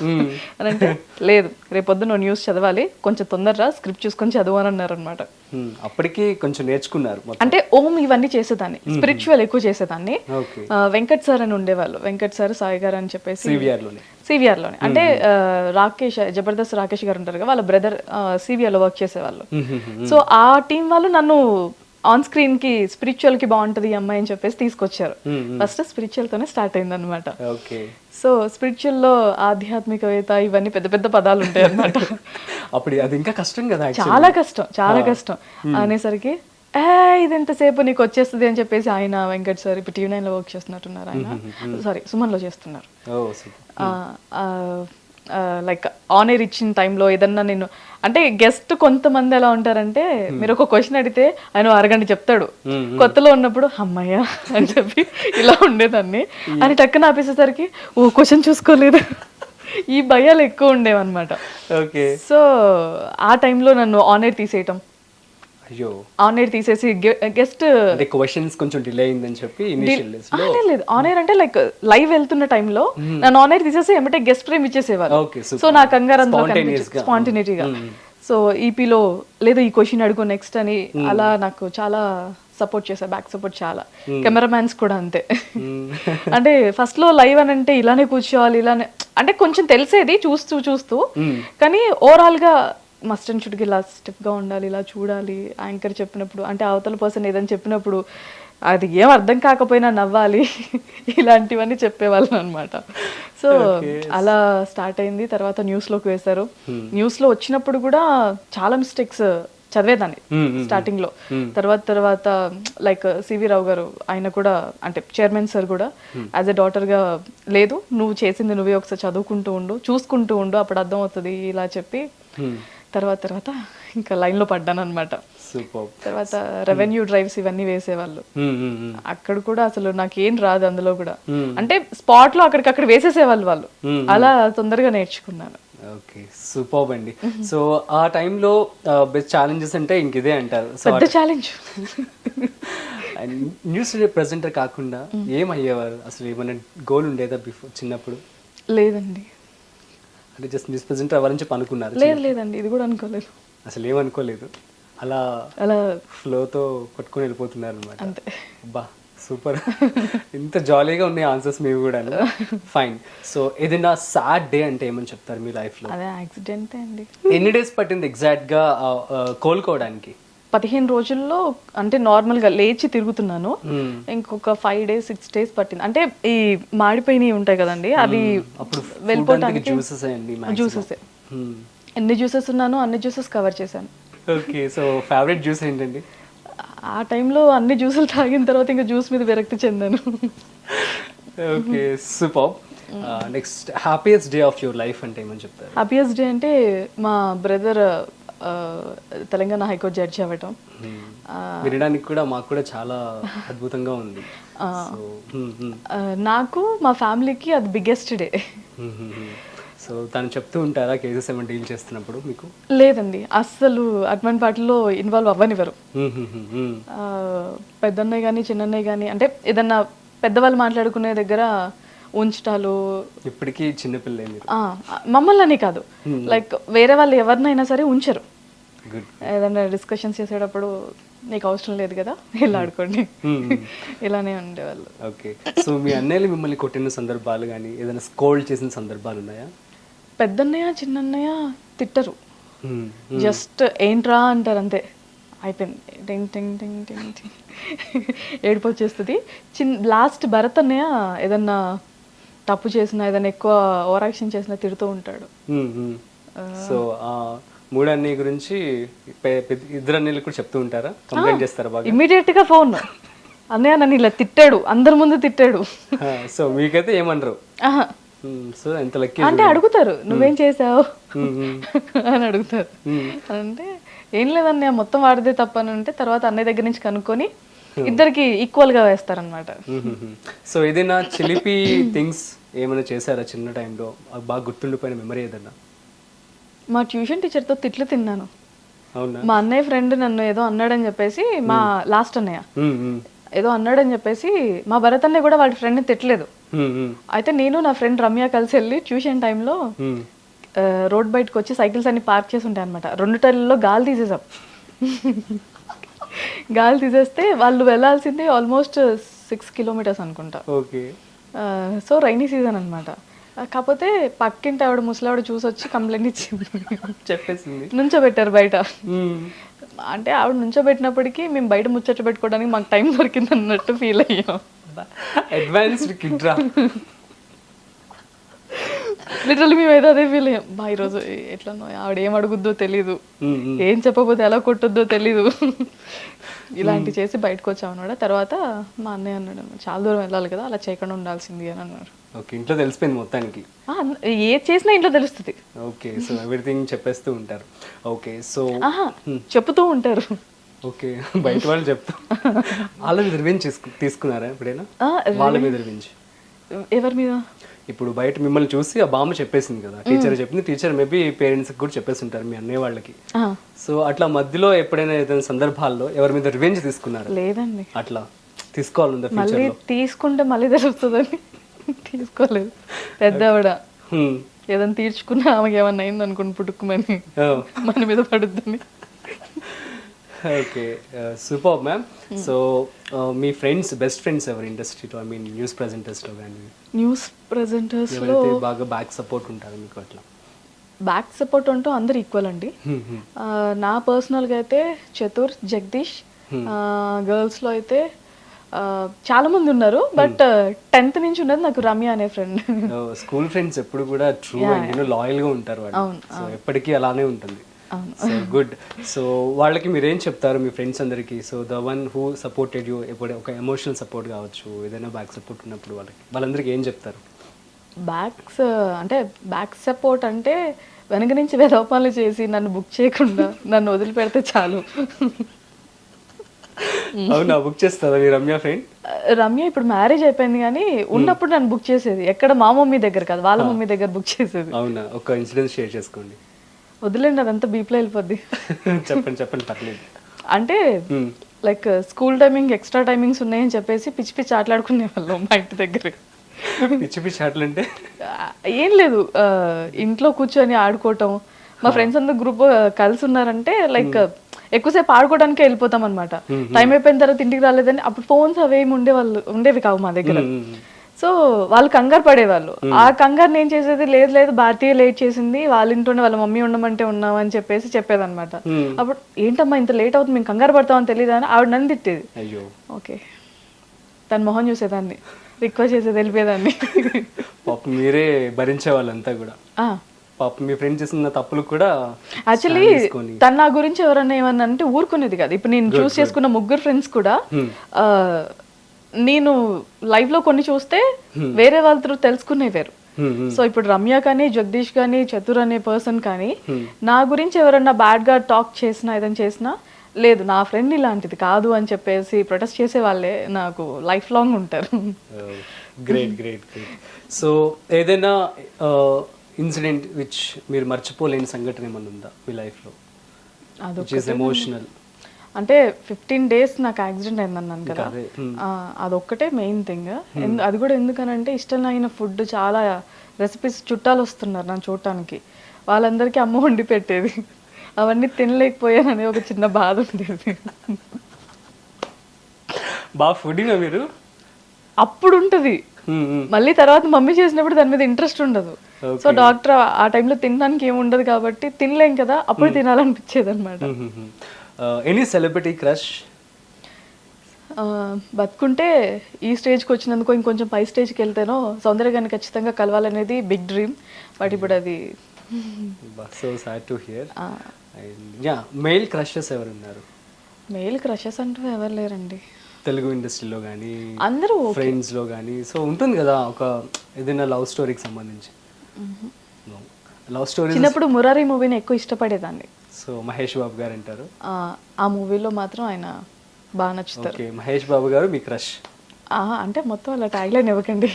అని అంటే, లేదు రేపొద్దు నువ్వు న్యూస్ చదవాలి, కొంచెం తొందరగా స్క్రిప్ట్ చూసుకొని చదువు అని అన్నారు అనమాట. అప్పటికి కొంచెం నేర్చుకున్నారు. అంటే ఓం ఇవన్నీ చేసేదాన్ని, స్పిరిచువల్ ఎక్కువ చేసేదాన్ని. వెంకట్ సార్ అని ఉండేవాళ్ళు, వెంకట్ సార్, సాయి గారు అని చెప్పేసి సివిఆర్లోనే. అంటే రాకేష్, జబర్దస్త్ రాకేష్ గారు ఉంటారు కదా, వాళ్ళ బ్రదర్ సివిఆర్లో వర్క్ చేసేవాళ్ళు. సో ఆ టీం వాళ్ళు నన్ను ఆన్ స్క్రీన్ కి స్పిరిచువల్ కి బాగుంటది ఈ అమ్మాయి అని చెప్పేసి తీసుకొచ్చారు. ఫస్ట్ స్పిరిచువల్ తోనే స్టార్ట్ అయింది అనమాట. సో స్పిరిచువల్ లో ఆధ్యాత్మికవేత్త ఇవన్నీ పెద్ద పెద్ద పదాలు ఉంటాయి అనమాట. అప్పుడు అది ఇంకా కష్టం కదా, చాలా కష్టం అనేసరికి ఇది ఎంతసేపు నీకు వచ్చేస్తుంది అని చెప్పేసి ఆయన వెంకట్ సార్ ఇప్పుడు TV9 లో వర్క్ చేస్తున్నట్టున్నారు, ఆయన సారీ సుమన్ లో చేస్తున్నారు. లైక్ ఆన్ ఎయిర్ ఇచ్చిన టైంలో ఏదన్నా నేను అంటే గెస్ట్ కొంతమంది ఎలా ఉంటారంటే మీరు ఒక క్వశ్చన్ అడిగితే ఆయన అరగంట చెప్తాడు, కొత్తలో ఉన్నప్పుడు అమ్మయ్య అని చెప్పి ఇలా ఉండేదాన్ని. అని టక్కున ఆపేసేసరికి ఓ క్వశ్చన్ చూసుకోలేదు, ఈ భయాలు ఎక్కువ ఉండేవన్నమాట. ఓకే. సో ఆ టైంలో నన్ను ఆన్ ఎయిర్ తీసేయటం, అయ్యో, ఆన్ ఎయిర్ తీసేసి గెస్ట్ అంటే క్వశ్చన్స్ కొంచెం డిలే అయిందని చెప్పి ఇనిషియల్ డేస్ లో. లేదు ఆన్ ఎయిర్ అంటే లైక్ లైవ్ వెళ్తున్న టైంలో నన్ను ఆన్ ఎయిర్ తీసేసి ఏమంటే గెస్ట్ ఫ్రేమ్ ఇచ్చేసేవారు. Okay, super. సో నా కంగారు Spontaneous గా. స్పాంటినిటీగా సో ఈపీలో లేదు ఈ క్వశ్చన్ అడుగు నెక్స్ట్ అని అలా నాకు చాలా సపోర్ట్ చేశారు, బ్యాక్ సపోర్ట్ చాలా. కెమెరామ్యాన్స్ కూడా అంతే. అంటే ఫస్ట్ లో లైవ్ అని అంటే ఇలానే కూర్చోవాలి, ఇలానే అంటే కొంచెం తెలిసేది చూస్తూ చూస్తూ, కానీ ఓవరాల్ గా మస్ట్ అండ్ షుడ్కి ఇలా స్టెప్ గా ఉండాలి, ఇలా చూడాలి. యాంకర్ చెప్పినప్పుడు అంటే అవతల పర్సన్ ఏదని చెప్పినప్పుడు అది ఏం అర్థం కాకపోయినా నవ్వాలి, ఇలాంటివన్నీ చెప్పేవాళ్ళం అనమాట. సో అలా స్టార్ట్ అయింది. తర్వాత న్యూస్లోకి వేశారు. న్యూస్లో వచ్చినప్పుడు కూడా చాలా మిస్టేక్స్ చదివేదాన్ని స్టార్టింగ్ లో. తర్వాత లైక్ సివి రావు గారు ఆయన కూడా అంటే చైర్మన్ సార్ కూడా యాజ్ ఎ డాటర్ గా లేదు నువ్వు చేసింది నువ్వే ఒకసారి చదువుకుంటూ ఉండు, చూసుకుంటూ ఉండు, అప్పుడు అర్థం అవుతుంది ఇలా చెప్పి తర్వాత ఇంకా లైన్ లో పడ్డాను అనమాట. తర్వాత రెవెన్యూ డ్రైవ్స్ ఇవన్నీ వేసేవాళ్ళు. అక్కడ కూడా అసలు నాకేం రాదు అందులో కూడా, అంటే స్పాట్ లో అక్కడికక్కడ వేసేసేవాళ్ళు వాళ్ళు. అలా తొందరగా నేర్చుకున్నాను. ఓకే, సూపర్ అండి. సో ఆ టైంలో బెస్ట్ ఛాలెంజెస్ అంటే ఇంక ఇదే అంటారు. పెద్ద ఛాలెంజ్. న్యూస్ ప్రెజెంటర్ కాకుండా ఏమయ్యేవారు? అసలు ఏమైనా గోల్ ఉండేదా బిఫోర్ చిన్నప్పుడు? లేదండి. అంటే జస్ట్ న్యూస్ ప్రెజెంటర్ అవ్వాలని చెప్పి అనుకున్నారు? లేదండి, ఇది కూడా అనుకోలేదు. అసలు ఏమనుకోలేదు, అలా ఫ్లోతో కొట్టుకొని వెళ్ళిపోతున్నారు అనమాట. అంతే. బా సూపర్. ఇంత జాలీగా ఉన్నాయి ఆన్సర్స్ మీవి కూడా. ఫైన్. సో ఏదైనా సాడ్ డే అంటే ఏమని చెప్తారు మీ లైఫ్ లో? అదే యాక్సిడెంట్ అండి. ఎన్ని డేస్ పట్టింది ఎగ్జాక్ట్ గా కోలుకోవడానికి? 15 రోజుల్లో అంటే నార్మల్ గా లేచి తిరుగుతున్నాను. ఇంకొక 5 days 6 days పట్టింది. అంటే ఈ మాడిపోయినవి ఉంటాయి కదండి, అవి వెళ్ళిపోవడానికి జ్యూసెస్. ఎన్ని జ్యూసెస్ ఉన్నానో అన్ని జ్యూసెస్ కవర్ చేశాను. ఓకే. సో ఫేవరెట్ జ్యూస్ ఏంటండి? ఆ టైంలో అన్ని జ్యూసులు తాగిన తర్వాత ఇంకా జ్యూస్ మీద విరక్తి చెందాను. Okay, super. Next happiest day of your life అంటే ఏమని చెప్తారు? హ్యాపీయెస్ట్ డే అంటే మా బ్రదర్ తెలంగాణ హైకోర్టు జడ్జి అవ్వటం. వినడానికి కూడా మాకు కూడా చాలా అద్భుతంగా ఉంది. నాకు మా ఫ్యామిలీకి అది బిగ్గెస్ట్ డే. సో తను చెప్తూ ఉంటారా కేసెస్ ఏమైనా డీల్ చేస్తున్నప్పుడు మీకు? లేదండి, అస్సలు అటువంటి వాటిలో ఇన్వాల్వ్ అవ్వనివ్వరు. పెద్దన్నయ్య కానీ చిన్నన్నయ్య కానీ అంటే ఏదన్నా పెద్దవాళ్ళు మాట్లాడుకునే దగ్గర ఉంచటాలు. ఇప్పటికీ చిన్నపిల్లే మీరు? మమ్మల్ని అని కాదు, లైక్ వేరే వాళ్ళు ఎవరినైనా సరే ఉంచరు. ఏదైనా డిస్కషన్స్ చేసేటప్పుడు నీకు అవసరం లేదు కదా, ఇలా ఆడుకోండి, ఇలానే ఉండేవాళ్ళు. ఓకే. సో మీ అన్నయ్యలు మిమ్మల్ని కొట్టిన సందర్భాలు కానీ ఏదైనా స్కోల్డ్ చేసిన సందర్భాలు ఉన్నాయా? పెద్దన్నయ్య చిన్నన్నయ్య తిట్టరు, జస్ట్ ఏంట్రా అంటారు అంతే, అయిపోయింది. టింగ్ టింగ్ టింగ్ టింగ్ టింగ్ ఏడుపు వచ్చేస్తుంది. లాస్ట్ భరత్ అన్నయ్య ఏదన్నా తప్పు చేసినా ఏదైనా ఎక్కువ ఓవర్ యాక్షన్ చేసినా తిడుతూ ఉంటాడు. సో మూడు అన్నయ్య గురించి ఇద్దరు అన్నయ్యలు కూడా చెప్తూ ఉంటారా? కంప్లైంట్ చేస్తారా బాగా? ఇమ్మీడియట్ గా ఫోన్, అన్నయ్య నన్ను ఇలా తిట్టాడు, అందరి ముందు తిట్టాడు. సో మీకైతే ఏమనరు? సో ఎంత లక్కీ. అంటే అడుగుతారు నువ్వేం చేసావు అని అడుగుతారు. అంటే ఏం లేదన్నయ్య మొత్తం వాడితే తప్పని ఉంటే తర్వాత అన్నయ్య దగ్గర నుంచి కనుక్కొని ఇద్దరికి ఈక్వల్ గా వేస్తారనమాట. సో ఏదైనా చిలిపి థింగ్స్ ఏమైనా చేశారా చిన్న టైంలో బాగా గుర్తుండిపోయిన మెమరీ ఏదన్నా? మా ట్యూషన్ టీచర్తో తిట్లు తిన్నాను. అవునా? మా అన్నయ్య ఫ్రెండ్ నన్ను ఏదో అన్నాడని చెప్పేసి, మా లాస్ట్ అన్నయ్య ఏదో అన్నాడని చెప్పేసి మా భరత్ అన్నయ్య కూడా వాళ్ళ ఫ్రెండ్ని తిట్టలేదు. అయితే నేను నా ఫ్రెండ్ రమ్య కలిసి వెళ్ళి ట్యూషన్ టైంలో రోడ్ బయటకు వచ్చి సైకిల్స్ అన్ని పార్క్ చేసి ఉంటాయి అనమాట. 2 టైర్లలో గాలి తీసేసాం. గాలి తీసేస్తే వాళ్ళు వెళ్ళాల్సింది ఆల్మోస్ట్ 6 kilometers అనుకుంటా. ఓకే. సో రైనీ సీజన్ అనమాట. కాకపోతే పక్కింటి ఆవిడ ముసలావిడ చూసి వచ్చి కంప్లైంట్ ఇచ్చింది, చెప్పేసింది, నుంచోబెట్టారు బయట. అంటే ఆవిడ నుంచోబెట్టినప్పటికీ మేము బయట ముచ్చట పెట్టుకోవడానికి మాకు టైం దొరికింది అన్నట్టు ఫీల్ అయ్యాం. అడ్వాన్స్డ్ కిడ్ రా. లిటరల్లీ మేమైతే అదే ఫీల్ అయ్యాం బా ఈరోజు ఎట్లనో ఆవిడ ఏం అడుగుద్దో తెలీదు, ఏం చెప్పకపోతే ఎలా కొట్టుద్దో తెలీదు, ఇలాంటి చేసి బయటకు వచ్చాం అన్నాడు. తర్వాత మా అన్నయ్య అన్నాడు చాలా దూరం వెళ్ళాలి కదా, అలా చేయకుండా ఉండాల్సింది అని అన్నారు. ఓకే, ఇంట్లో తెలిసిపోయింది మొత్తానికి. ఏది చేసినా ఇంట్లో తెలుస్తుంది. ఓకే, సో ఎవ్రీథింగ్ చెప్పేస్తూ ఉంటారు. ఓకే, సో చెప్తూ ఉంటారు. ఓకే, బయట వాళ్ళు చెప్తా వాళ్ళ మీద రివెంజ్ తీసుకున్నారా ఎప్పుడైనా? వాళ్ళ మీద రివెంజ్ ఎవరి మీద? ఇప్పుడు బయట మిమ్మల్ని చూసి ఆ బామ్మ చెప్పేసింది కదా, టీచర్ చెప్పింది, టీచర్ మేబీ పేరెంట్స్ కూడా చెప్పేసి ఉంటారు మీ అన్నయ్య వాళ్ళకి. సో అట్లా మధ్యలో ఎప్పుడైనా ఏదైనా సందర్భాల్లో ఎవరి మీద రివెంజ్ తీసుకున్నారా? లేదండి. అట్లా తీసుకోవాలందా మళ్ళీ ఫ్యూచర్ లో? తీసుకుంటే మళ్ళీ తెలుస్తుందని తీసుకోలేదు. పెద్ద ఆవిడ ఏదైనా తీర్చుకున్నా ఆమెకి ఏమన్నా అయింది అనుకుని పుట్టుకుమని మన మీద పడుద్దని. Okay, super ma'am. సో మీ ఫ్రెండ్స్, బెస్ట్ ఫ్రెండ్స్ ఎవరు ఇండస్ట్రీలో? ఐ మీన్ న్యూస్ ప్రెజెంటర్స్లో కానీ, న్యూస్ ప్రెజెంటర్స్ లో ఎవరైతే బాగా బ్యాక్ సపోర్ట్ ఉంటారు మీకు అట్లా? బ్యాక్ సపోర్ట్ అంటూ అందరు ఈక్వల్ అండి. నా పర్సనల్గా అయితే చతుర్, జగదీష్, గర్ల్స్లో అయితే చాలా మంది ఉన్నారు. బట్ 10th నుంచి ఉన్నది నాకు రమ్య అనే ఫ్రెండ్. స్కూల్ ఫ్రెండ్స్ ఎప్పుడు కూడా ట్రూ అండ్ లాయల్ గా ఉంటారు వాళ్ళు. సో ఎప్పటికీ అలానే ఉంటుంది. So good. సో వాళ్ళకి మీరేం చెప్తారు మీ ఫ్రెండ్స్ అందరికి? So the one who supported you, ఎప్పుడు ఒక ఎమోషనల్ సపోర్ట్ కావచ్చు, ఏదైనా బ్యాక్ సపోర్ట్ ఉన్నప్పుడు వాళ్ళందరికీ ఏం చెప్తారు? బ్యాక్ సపోర్ట్ అంటే వెనక నుంచి వెదోపాలు చేసి నన్ను బుక్ చేయకుండా నన్ను వదిలిపెడితే చాలు. అవునా, బుక్ చేస్తారా మీ రమ్య ఫ్రెండ్? రమ్య ఇప్పుడు మ్యారేజ్ అయిపోయింది కానీ ఉన్నప్పుడు నన్ను బుక్ చేసేది. ఎక్కడ మా మమ్మీ దగ్గర కాదు, వాళ్ళ మమ్మీ దగ్గర బుక్ చేసేది. అవునా, ఒక ఇన్సిడెంట్ షేర్ చేసుకోండి. వదిలేండి, అదంతా బీప్లో వెళ్ళిపోద్ది. చెప్పండి పర్లేదు. అంటే like school timing extra timings ఉన్నాయని చెప్పేసి పిచ్చి పిచ్చి ఆటలాడుకునే వాళ్ళం మా ఇంటి దగ్గర. పిచ్చి పిచ్చి ఆటలు అంటే ఏం లేదు, ఇంట్లో కూర్చొని ఆడుకోవటం. మా ఫ్రెండ్స్ అందరు గ్రూప్ కలిసి ఉన్నారంటే లైక్ ఎక్కువసేపు ఆడుకోవడానికే వెళ్ళిపోతాం అనమాట. టైం అయిపోయిన తర్వాత ఇంటికి రాలేదని అప్పుడు ఫోన్స్ అవేమి ఉండేవి కావు మా దగ్గర. సో వాళ్ళు కంగారు పడేవాళ్ళు. ఆ కంగారు నేను చేసేది లేదు భారతీయ లేట్ చేసింది, వాళ్ళ ఇంట్లోనే వాళ్ళ మమ్మీ ఉండమంటే ఉన్నాం అని చెప్పేసి చెప్పేదన్నమాట. అప్పుడు ఏంటమ్మా ఇంత లేట్ అవుతుంది, మేము కంగారు పడతామని తెలియదు అని ఆవిడ నన్ను తిట్టేది. అయ్యో, ఓకే, తన మొహం చూసేదాన్ని, రిక్వెస్ట్ చేసేది, వెళ్ళిపోయేదాన్ని. పాపం మీరే భరించే వాళ్ళంతా కూడా. పాపం మీ ఫ్రెండ్ చేసిన తప్పులు కూడా యాక్చువల్లీ తన నా గురించి ఎవరన్నా ఏమన్నా అంటే ఊరుకునేది కాదు. ఇప్పుడు నేను చూస్ చేసుకున్న ముగ్గురు ఫ్రెండ్స్ కూడా నేను లైవ్ లో కొన్ని చూస్తే వేరే వాళ్ళతో తెలుసుకునేవారు. సో ఇప్పుడు రమ్య కానీ, జగదీష్ కానీ, చతుర్ అనే పర్సన్ కానీ నా గురించి ఎవరన్నా బ్యాడ్ గా టాక్ చేసినా ఏదైనా చేసినా లేదు నా ఫ్రెండ్ ఇలాంటిది కాదు అని చెప్పేసి ప్రొటెస్ట్ చేసే వాళ్ళే నాకు లైఫ్ లాంగ్ ఉంటారు. Great great great. సో ఏదైనా ఇన్సిడెంట్ విచ్ మీరు మర్చిపోలేని సంఘటన ఏమన్నా ఉందా మీ లైఫ్లో? ఎమోషనల్ అంటే 15 days నాకు యాక్సిడెంట్ అయిందన్నాను కదా, అదొక్కటే మెయిన్ థింగ్. అది కూడా ఎందుకనంటే ఇష్టం అయిన ఫుడ్ చాలా రెసిపీస్ చుట్టాలు వస్తున్నారు నన్ను చూడటానికి, వాళ్ళందరికీ అమ్మ వండి పెట్టేది, అవన్నీ తినలేకపోయానని ఒక చిన్న బాధ ఉండేది. బాగా ఫుడ్గా మీరు అప్పుడు ఉంటుంది, మళ్ళీ తర్వాత మమ్మీ చేసినప్పుడు దాని మీద ఇంట్రెస్ట్ ఉండదు. సో డాక్టర్ ఆ టైంలో తినడానికి ఏమి ఉండదు కాబట్టి తినలేం కదా, అప్పుడు తినాలనిపించేది అనమాట. Any celebrity crush? బతుకుంటే ఈ స్టేజ్కి వచ్చినందుకు ఇంకొంచెం పై స్టేజ్కి వెళ్తేనో సౌందర్య గారిని ఖచ్చితంగా కలవాలనేది బిగ్ డ్రీమ్. బట్ ఇప్పుడు అది so sad to hear. Yeah, mail crushes ఎవరు ఉన్నారు? మెయిల్ క్రషెస్ అంటూ ఎవరు లేరండి తెలుగు ఇండస్ట్రీలో కానీ, అందరూ ఫ్రెండ్స్లో కానీ. సో ఉంటుంది కదా ఒక ఏదైనా లవ్ స్టోరీకి సంబంధించి. లవ్ స్టోరీ చిన్నప్పుడు మురారి మూవీని ఎక్కువ ఇష్టపడేదాన్ని. సో మహేష్ బాబు గారు అంటారు, ఆ మూవీలో మాత్రం ఆయన బాగా నచ్చుతారు. ఓకే, మహేష్ బాబు గారు మీ క్రష్? అంటే మొత్తం అలా ట్యాగ్ లైన్ ఇవ్వకండి,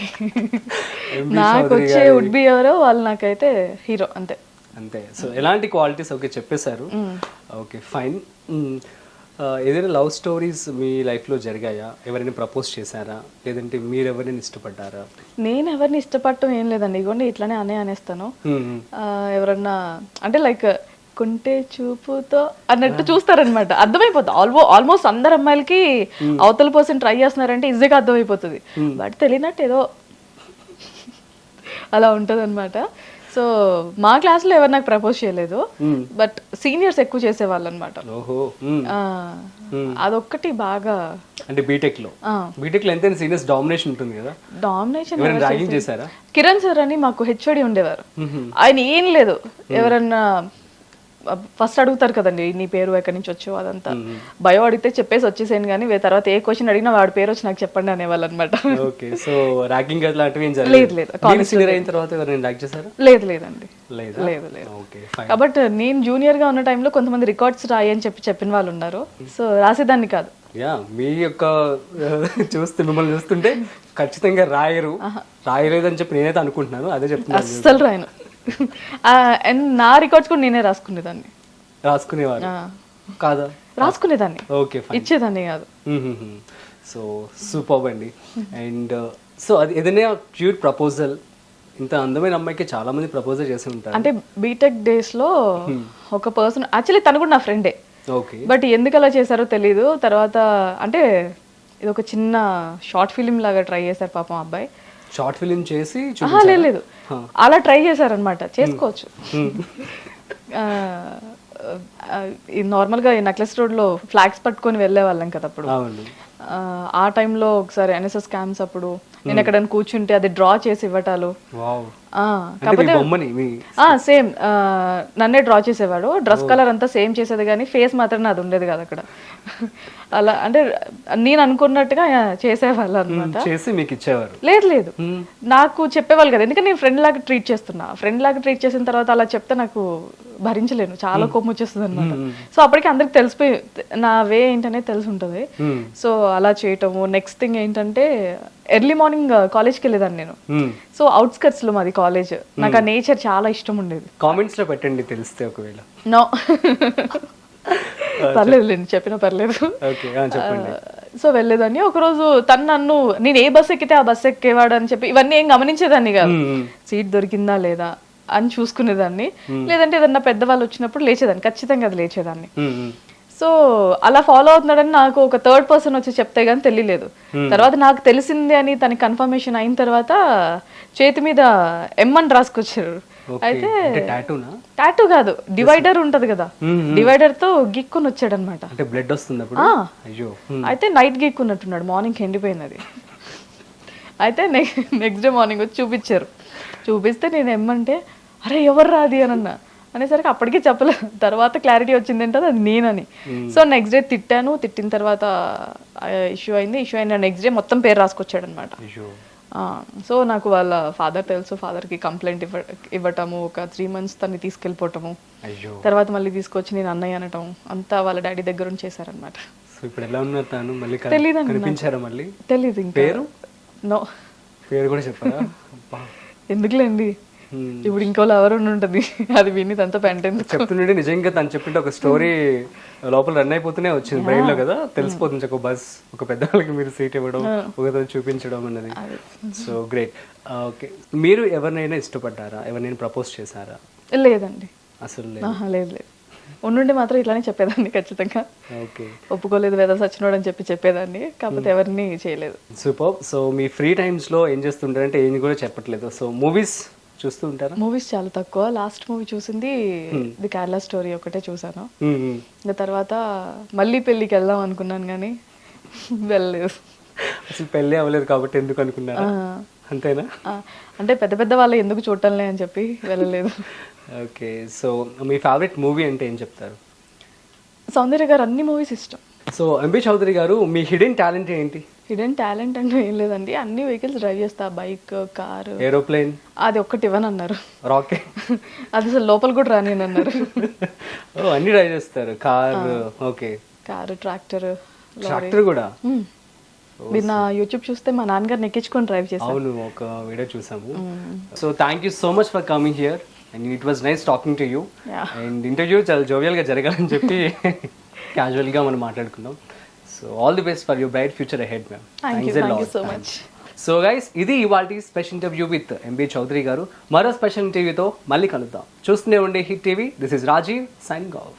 నాకు వచ్చే వుడ్ బి ఎవరో వాళ్ళు నాకైతే హీరో అంతే. అంతే. సో ఎలాంటి క్వాలిటీస్ ఓకే చెప్పేశారు. Okay fine. ఏదైనా లవ్ స్టోరీస్ మీ లైఫ్లో జరిగాయా? ఎవరైనా ప్రపోజ్ చేశారా, లేదంటే మీరు ఎవరైనా ఇష్టపడ్డారా? నేను ఎవరిని ఇష్టపడటం ఏం లేదండి, ఇగోండి ఇట్లానే అనేస్తాను. ఎవరన్నా అంటే లైక్ కుంటే చూపుతో అన్నట్టు చూస్తారనమాట, అర్థమైపోతుంది. ఆల్మోస్ట్ అందరు అమ్మాయిలకి అవతల పర్సన్ ట్రై చేస్తున్నారంటే ఈజీగా అర్థమైపోతుంది. బట్ తెలియనట్టు ఏదో అలా ఉంటుంది అనమాట. సో మా క్లాస్లో ఎవరు నాకు ప్రపోజ్ చేయలేదు, బట్ సీనియర్స్ ఎక్కువ చేసేవాళ్ళు అనమాట. ఓహో. అదొక్కటి బాగా అంటే బీటెక్ లో ఎంతైనా సీనియర్స్ డామినేషన్ ఉంటుంది కదా, డామినేషన్. ఎవరైనా ర్యాగింగ్ చేశారా? కిరణ్ సార్ అని మాకు హెచ్ఓడి ఉండేవారు. ఆయన ఏం లేదు, ఎవరన్నా ఫస్ట్ అడుగుతారు కదండి నీ పేరు ఎక్కడి నుంచి వచ్చావు అదంతా, బయో అడిగితే చెప్పేసి వచ్చేసాను, కానీ తర్వాత ఏ క్వశ్చన్ అడిగినా వాడి పేరు వచ్చి నాకు చెప్పండి అనేవాళ్ళు అనమాట. ఓకే. సో ర్యాగింగ్ అట్లాంటివి ఏం లేదు జరగలేదు? లేదు. కాలేజ్ సీనియర్ అయిన తర్వాత ఎవరైనా ర్యాక్ చేశారా? లేదు లేదండి. లేదా? లేదు లేదు. Okay fine. కాబట్టి నేను జూనియర్ గా ఉన్న టైంలో కొంతమంది రికార్డ్స్ రాయి అని చెప్పిన వాళ్ళు ఉన్నారు. సో రాసేదాన్ని కాదు. యా, మీ యొక్క మిమ్మల్ని చూస్తుంటే ఖచ్చితంగా రాయలేదని చెప్పి నేనైతే అనుకుంటున్నాను, అదే చెప్తున్నాను. అస్సలు రాయను. అండ్ నా రికార్డ్స్ కూడా నేనే రాసుకునేదాన్ని. రాసుకునేవారు కాదా? రాసుకునేదాన్ని. Okay fine. ఇచ్చేదాన్ని కాదు. సో సూపర్ అండి. అండ్ సో అది ఏదైనా క్యూట్ ప్రపోజల్, ఇంత అందమైన అమ్మాయికి చాలా మంది ప్రపోజల్ చేసి ఉంటారు. అంటే బీటెక్ డేస్ లో ఒక పర్సన్, యాక్చువల్లీ తను కూడా నా ఫ్రెండే, ఓకే. బట్ ఎందుకు అలా చేశారో తెలీదు. తర్వాత అంటే ఇది ఒక చిన్న షార్ట్ ఫిలిం లాగా ట్రై చేశారు పాపం అబ్బాయి. షార్ట్ ఫిలిం చేసి లేదు అలా ట్రై చేశారనమాట. చేసుకోవచ్చు. నార్మల్గా ఈ నెక్లెస్ రోడ్లో ఫ్లాగ్స్ పట్టుకొని వెళ్ళే వాళ్ళం కదా అప్పుడు. ఆ టైంలో ఒకసారి ఎన్ఎస్ఎస్ క్యాంప్స్ అప్పుడు నేను ఎక్కడైనా కూర్చుంటే అది డ్రా చేసి ఇవ్వటాలు. కాకపోతే సేమ్ నన్నే డ్రా చేసేవాడు. డ్రెస్ కలర్ అంతా సేమ్ చేసేది కానీ ఫేస్ మాత్రం అది ఉండేది కాదు అక్కడ. అలా అంటే నేను అనుకున్నట్టుగా చేసేవాళ్ళు అనమాట. లేదు లేదు, నాకు చెప్పేవాళ్ళు కదా, ఎందుకంటే నేను ఫ్రెండ్ లాగా ట్రీట్ చేస్తున్నా. ఫ్రెండ్ లాగా ట్రీట్ చేసిన తర్వాత అలా చెప్తే నాకు భరించలేను, చాలా కోపం వచ్చేస్తుంది అనమాట. సో అప్పటికి అందరికి తెలిసిపోయి నా వే ఏంటనేది తెలిసి ఉంటుంది. సో అలా చేయటము. నెక్స్ట్ థింగ్ ఏంటంటే ఎర్లీ మార్నింగ్ కాలేజ్కి వెళ్ళేదాన్ని నేను. సో అవుట్స్కట్స్ లో మాది కాలేజ్. నాకు ఆ నేచర్ చాలా ఇష్టం ఉండేది. కామెంట్స్ లో పెట్టండి తెలిస్తే ఒకవేళ. నో పర్లేదులేండి, చెప్పినా పర్లేదు. సో వెళ్ళేదాన్ని. ఒకరోజు తను నన్ను, నేను ఏ బస్ ఎక్కితే ఆ బస్ ఎక్కేవాడు అని చెప్పి ఇవన్నీ ఏం గమనించేదాన్ని కాదు. సీట్ దొరికిందా లేదా అని చూసుకునేదాన్ని. లేదంటే ఏదన్నా పెద్దవాళ్ళు వచ్చినప్పుడు లేచేదాన్ని, ఖచ్చితంగా అది లేచేదాన్ని. సో అలా ఫాలో అవుతున్నాడని నాకు ఒక థర్డ్ పర్సన్ వచ్చి చెప్తే గానీ తెలియలేదు. తర్వాత నాకు తెలిసింది అని తనకి కన్ఫర్మేషన్ అయిన తర్వాత చేతి మీద ఎమ్మని రాసుకొచ్చారు. అయితే టాటూ కాదు, డివైడర్ ఉంటది కదా, డివైడర్ తో గీక్కుని వచ్చాడు అనమాట. అయితే నైట్ గీక్కున్నట్టున్నాడు, మార్నింగ్ ఎండిపోయినది. అయితే నెక్స్ట్ డే మార్నింగ్ వచ్చి చూపించారు. చూపిస్తే నేను ఏమంటే అరే ఎవరు రాది అని అన్నా. అనేసరికి అప్పటికీ చెప్పలేదు. తర్వాత క్లారిటీ వచ్చింది ఏంటో అది నేనని. సో నెక్స్ట్ డే తిట్టాను. తిట్టిన తర్వాత ఇష్యూ అయింది. ఇష్యూ అయిన నెక్స్ట్ డే మొత్తం పేరు రాసుకొచ్చాడు అనమాట. సో నాకు వాళ్ళ ఫాదర్ తెలుసు. ఫాదర్కి కంప్లైంట్ ఇవ్వటము, ఒక 3 months తన్ని తీసుకెళ్ళిపోవటము, తర్వాత మళ్ళీ తీసుకొచ్చి నేను అన్నయ్య అనటం, అంతా వాళ్ళ డాడీ దగ్గర నుంచి చేశారనమాట. తెలీదు ఇంకా. నో పేరు కూడా చెప్పారా? ఎందుకులేండి, ఇప్పుడు ఇంకోళ్ళు ఎవరు ఉంటుంది, అది విని తనతో పెంటెందుకు చెప్తుండే. నిజంగా తను చెప్పింటే ఒక స్టోరీ లోపల రన్ అయిపోతూనే వచ్చింది బ్రెయిన్ లో కదా, తెలిసిపోతుంది. ఒక బస్, ఒక పెద్దవాళ్ళకి మీరు సీట్ ఇవ్వడం, ఒకతో చూపించడం అన్నది. So great. ఓకే, మీరు ఎవరినైనా ఇష్టపడ్డారా? ఎవరినైనా ప్రపోజ్ చేశారా? లేదండి, అసలు లేదు లేదు. ఉండుండి మాత్రం ఇట్లానే చెప్పేదాన్ని ఖచ్చితంగా. ఒప్పుకోలేదు వేద సచ్చినోడు అని చెప్పేదాన్ని, కాకపోతే ఎవరిని చేయలేదు. సూపర్. సో మీ ఫ్రీ టైమ్స్ లో ఏం చేస్తుంటారంటే ఏం కూడా చెప్పట్లేదు. సో మూవీస్ చూస్తూ ఉంటారా? మూవీస్ చాలా తక్కువ. లాస్ట్ మూవీ చూసింది ది కేరళ స్టోరీ ఒకటే చూసాను. ఇంకా తర్వాత మళ్ళీ పెళ్ళికి వెళ్దాం అనుకున్నాను కానీ వెళ్ళలేదు. అసలు పెళ్ళి అవ్వలేదు కాబట్టి ఎందుకు అనుకున్నారా? అంతేనా? అంటే పెద్ద పెద్ద వాళ్ళు ఎందుకు చూడటంలే అని చెప్పి వెళ్ళలేదు. ఓకే. సో మీ ఫేవరెట్ మూవీ అంటే ఏం చెప్తారు? సౌందర్య గారు అన్ని మూవీస్ ఇష్టం. సో ఎంబీ చౌదరి గారు, మీ హిడెన్ టాలెంట్ ఏంటి? హిడెన్ టాలెంట్ అంటే ఏం లేదండి, అన్ని వెహికల్స్ డ్రైవ్ చేస్తా. Bike, car, aeroplane. అది ఒక్కటి ఇవ్వనన్నారు. రాకెట్ అది అసలు లోపల కూడా రాని అన్నారు. అన్ని డ్రైవ్ చేస్తారు. కారు, ఓకే, కారు, ట్రాక్టర్ కూడా. మీరు నా యూట్యూబ్ చూస్తే మా నాన్నగారు ఎక్కించుకొని డ్రైవ్ చేశారు. అవును, ఒక వీడియో చూసాము. So thank you so much for coming here and it was nice talking to you. And interview చాలా జోవియల్ గా జరగాలని చెప్పి క్యాజువల్ గా మనం మాట్లాడుకున్నాం. So all the best for your bright future ahead ma'am. Thank you so much. So guys, ఇది ఇవాల్టి special interview with MB Chowdary garu. మరో స్పెషల్ ఇంటర్వ్యూతో మళ్ళీ కలుద్దాం. చూస్తూనే ఉండే hit TV. This is Rajeev signing of.